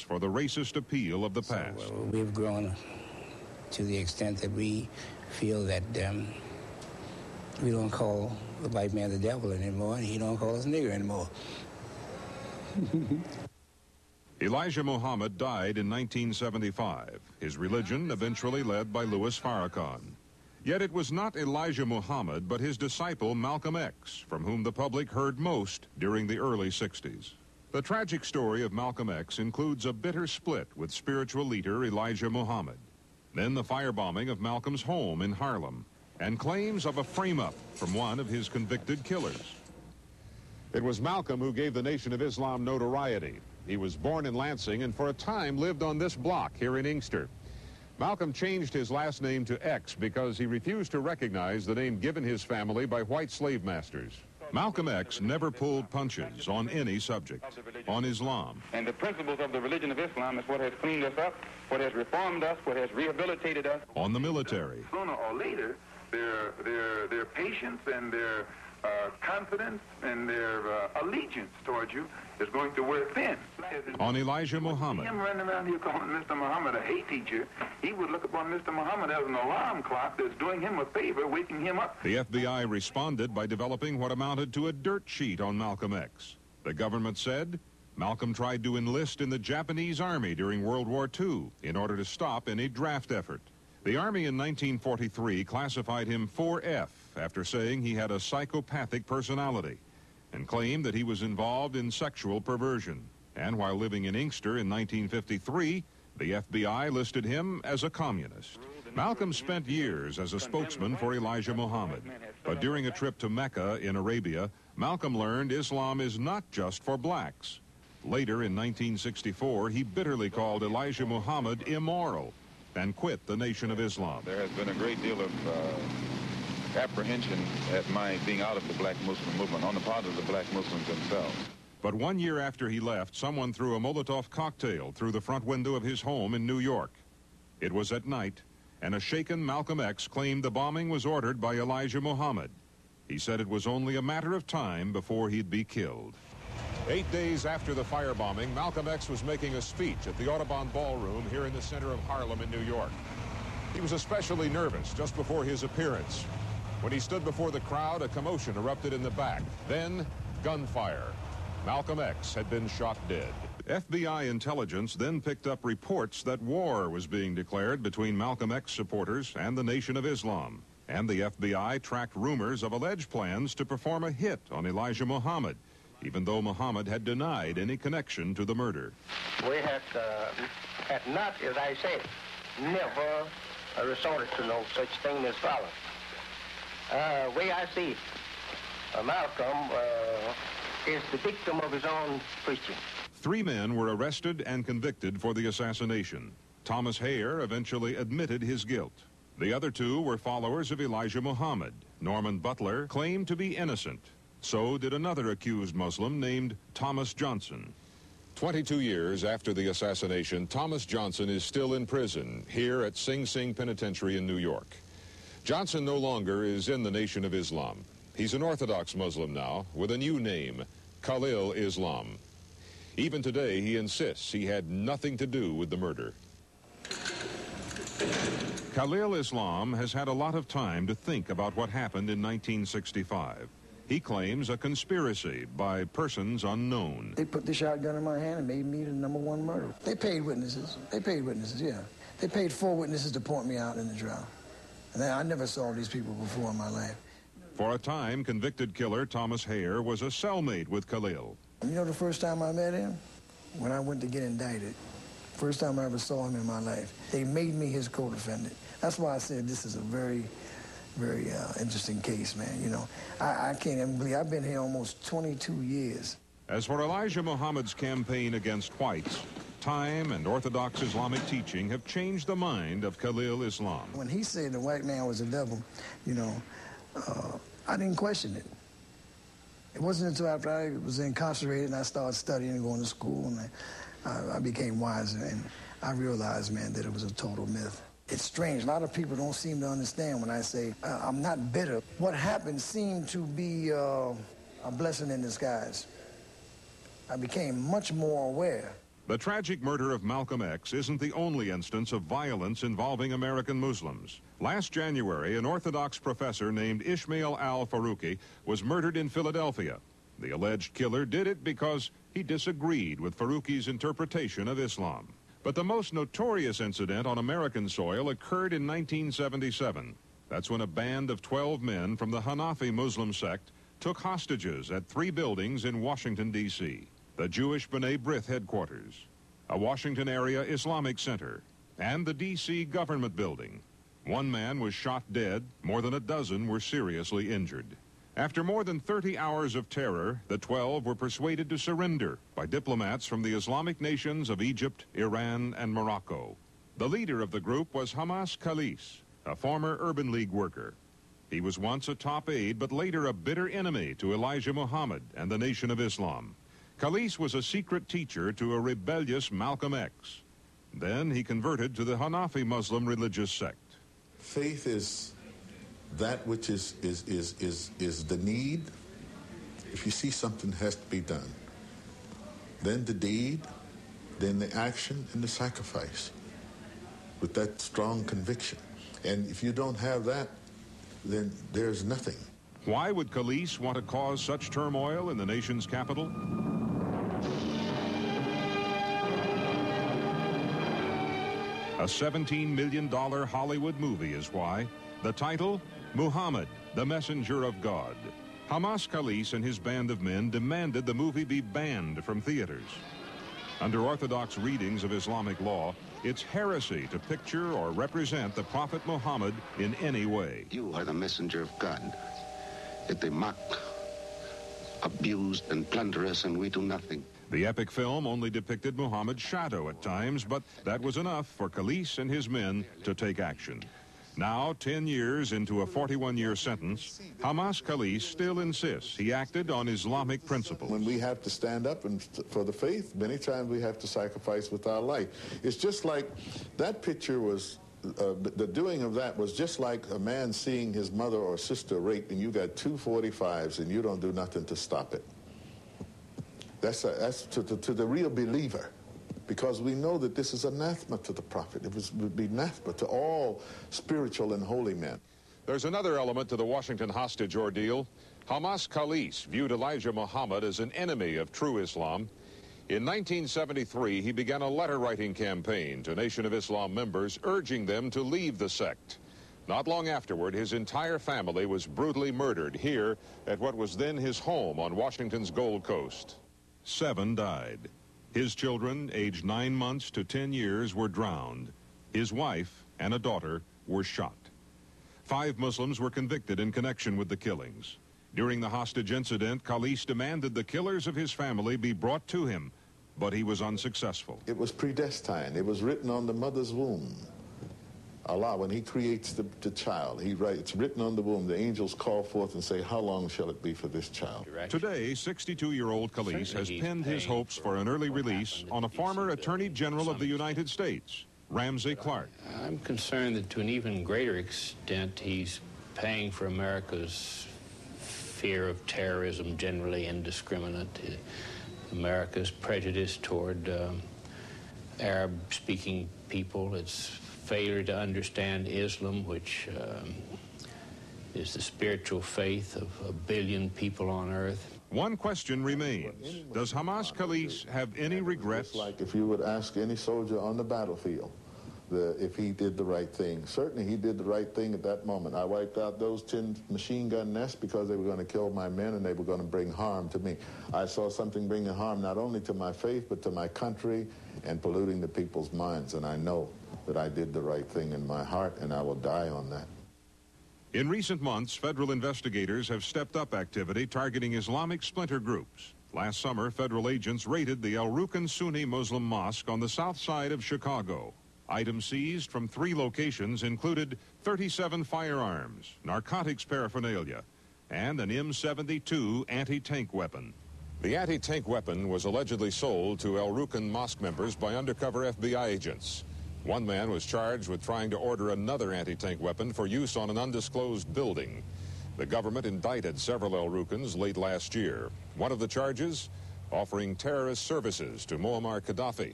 for the racist appeal of the past. So, we've grown to the extent that we feel that we don't call the white man the devil anymore, and he don't call us nigger anymore. Elijah Muhammad died in 1975, his religion eventually led by Louis Farrakhan. Yet it was not Elijah Muhammad, but his disciple Malcolm X, from whom the public heard most during the early 60s. The tragic story of Malcolm X includes a bitter split with spiritual leader Elijah Muhammad, then the firebombing of Malcolm's home in Harlem, and claims of a frame-up from one of his convicted killers. It was Malcolm who gave the Nation of Islam notoriety. He was born in Lansing and for a time lived on this block here in Inkster. Malcolm changed his last name to X because he refused to recognize the name given his family by white slave masters. Malcolm X never pulled punches on any subject, on Islam. And the principles of the religion of Islam is what has cleaned us up, what has reformed us, what has rehabilitated us. On the military. Sooner or later, their patience and their confidence and their allegiance towards you is going to wear thin. On Elijah Muhammad. Him running around here calling Mr. Muhammad a hate teacher, he would look upon Mr. Muhammad as an alarm clock that's doing him a favor, waking him up. The FBI responded by developing what amounted to a dirt sheet on Malcolm X. The government said Malcolm tried to enlist in the Japanese Army during World War II in order to stop any draft effort. The Army in 1943 classified him 4F after saying he had a psychopathic personality and claimed that he was involved in sexual perversion. And while living in Inkster in 1953, the FBI listed him as a communist. Malcolm spent years as a spokesman for Elijah Muhammad. But during a trip to Mecca in Arabia, Malcolm learned Islam is not just for blacks. Later in 1964, he bitterly called Elijah Muhammad immoral and quit the Nation of Islam. There has been a great deal of apprehension at my being out of the black Muslim movement on the part of the black Muslims themselves. But 1 year after he left, someone threw a Molotov cocktail through the front window of his home in New York. It was at night, and a shaken Malcolm X claimed the bombing was ordered by Elijah Muhammad. He said it was only a matter of time before he'd be killed. 8 days after the firebombing, Malcolm X was making a speech at the Audubon Ballroom here in the center of Harlem in New York. He was especially nervous just before his appearance. When he stood before the crowd, a commotion erupted in the back. Then, gunfire. Malcolm X had been shot dead. FBI intelligence then picked up reports that war was being declared between Malcolm X supporters and the Nation of Islam. And the FBI tracked rumors of alleged plans to perform a hit on Elijah Muhammad, even though Muhammad had denied any connection to the murder. We had not, as I said, never resorted to no such thing as violence. Way I see it, Malcolm is the victim of his own preaching. 3 men were arrested and convicted for the assassination. Thomas Hayer eventually admitted his guilt. The other 2 were followers of Elijah Muhammad. Norman Butler claimed to be innocent. So did another accused Muslim named Thomas Johnson. 22 years after the assassination, Thomas Johnson is still in prison here at Sing Sing Penitentiary in New York. Johnson no longer is in the Nation of Islam. He's an Orthodox Muslim now with a new name, Khalil Islam. Even today, he insists he had nothing to do with the murder. Khalil Islam has had a lot of time to think about what happened in 1965. He claims a conspiracy by persons unknown. They put the shotgun in my hand and made me the #1 murderer. They paid witnesses. Yeah. They paid 4 witnesses to point me out in the trial. And I never saw these people before in my life. For a time, convicted killer Thomas Hayer was a cellmate with Khalil. You know the first time I met him? When I went to get indicted. First time I ever saw him in my life. They made me his co-defendant. That's why I said this is a very interesting case, man. You know, I can't even believe I've been here almost 22 years. As for Elijah Muhammad's campaign against whites, time and Orthodox Islamic teaching have changed the mind of Khalil Islam. When he said the white man was the devil, you know, I didn't question it. It wasn't until after I was incarcerated and I started studying and going to school and I became wiser and I realized, man, that it was a total myth. It's strange. A lot of people don't seem to understand when I say I'm not bitter. What happened seemed to be a blessing in disguise. I became much more aware. The tragic murder of Malcolm X isn't the only instance of violence involving American Muslims. Last January, an Orthodox professor named Ismail al-Faruqi was murdered in Philadelphia. The alleged killer did it because he disagreed with Faruqi's interpretation of Islam. But the most notorious incident on American soil occurred in 1977. That's when a band of 12 men from the Hanafi Muslim sect took hostages at 3 buildings in Washington, D.C. The Jewish B'nai B'rith headquarters, a Washington area Islamic center, and the D.C. government building. One man was shot dead. More than a dozen were seriously injured. After more than 30 hours of terror, the 12 were persuaded to surrender by diplomats from the Islamic nations of Egypt, Iran, and Morocco. The leader of the group was Hamas Khalis, a former Urban League worker. He was once a top aide, but later a bitter enemy to Elijah Muhammad and the Nation of Islam. Khalis was a secret teacher to a rebellious Malcolm X. Then he converted to the Hanafi Muslim religious sect. Faith is that which is the need. If you see something has to be done, then the deed, then the action, and the sacrifice with that strong conviction. And if you don't have that, then there's nothing. Why would Khalis want to cause such turmoil in the nation's capital? A $17 million Hollywood movie is why. The title, Muhammad, the Messenger of God. Hamas Khalis and his band of men demanded the movie be banned from theaters. Under Orthodox readings of Islamic law, it's heresy to picture or represent the Prophet Muhammad in any way. You are the messenger of God. Yet they mock, abuse, and plunder us, and we do nothing. The epic film only depicted Muhammad's shadow at times, but that was enough for Khalis and his men to take action. Now, 10 years into a 41-year sentence, Hamas Khalis still insists he acted on Islamic principles. When we have to stand up for the faith, many times we have to sacrifice with our life. It's just like that picture was, the doing of that was just like a man seeing his mother or sister raped, and you got 2 45s and you don't do nothing to stop it. That's to the real believer, because we know that this is anathema to the prophet. It would be anathema to all spiritual and holy men. There's another element to the Washington hostage ordeal. Hamas Khalis viewed Elijah Muhammad as an enemy of true Islam. In 1973, he began a letter-writing campaign to Nation of Islam members, urging them to leave the sect. Not long afterward, his entire family was brutally murdered here at what was then his home on Washington's Gold Coast. 7 died. His children, aged 9 months to 10 years, were drowned. His wife and a daughter were shot. 5 Muslims were convicted in connection with the killings. During the hostage incident, Khalis demanded the killers of his family be brought to him, but he was unsuccessful. It was predestined. It was written on the mother's womb. Allah, when he creates the child, he writes, it's written on the womb. The angels call forth and say, how long shall it be for this child? Today, 62-year-old Khalis has pinned his hopes for an early release on a former Attorney General of the United States, Ramsey Clark. I'm concerned that to an even greater extent, he's paying for America's fear of terrorism, generally indiscriminate, America's prejudice toward Arab-speaking people, its failure to understand Islam, which is the spiritual faith of 1 billion people on earth. One question remains. Does Hamas Khalis have any regrets? It's like if you would ask any soldier on the battlefield if he did the right thing. Certainly he did the right thing at that moment. I wiped out those 10 machine gun nests because they were going to kill my men and they were going to bring harm to me. I saw something bringing harm not only to my faith but to my country and polluting the people's minds, and I know that I did the right thing in my heart, and I will die on that. In recent months, federal investigators have stepped up activity targeting Islamic splinter groups. Last summer, federal agents raided the Al Rukn Sunni Muslim Mosque on the south side of Chicago. Items seized from 3 locations included 37 firearms, narcotics paraphernalia, and an M72 anti-tank weapon. The anti-tank weapon was allegedly sold to Al Rukn Mosque members by undercover FBI agents. One man was charged with trying to order another anti-tank weapon for use on an undisclosed building. The government indicted several Al Rukns late last year. One of the charges, offering terrorist services to Muammar Gaddafi.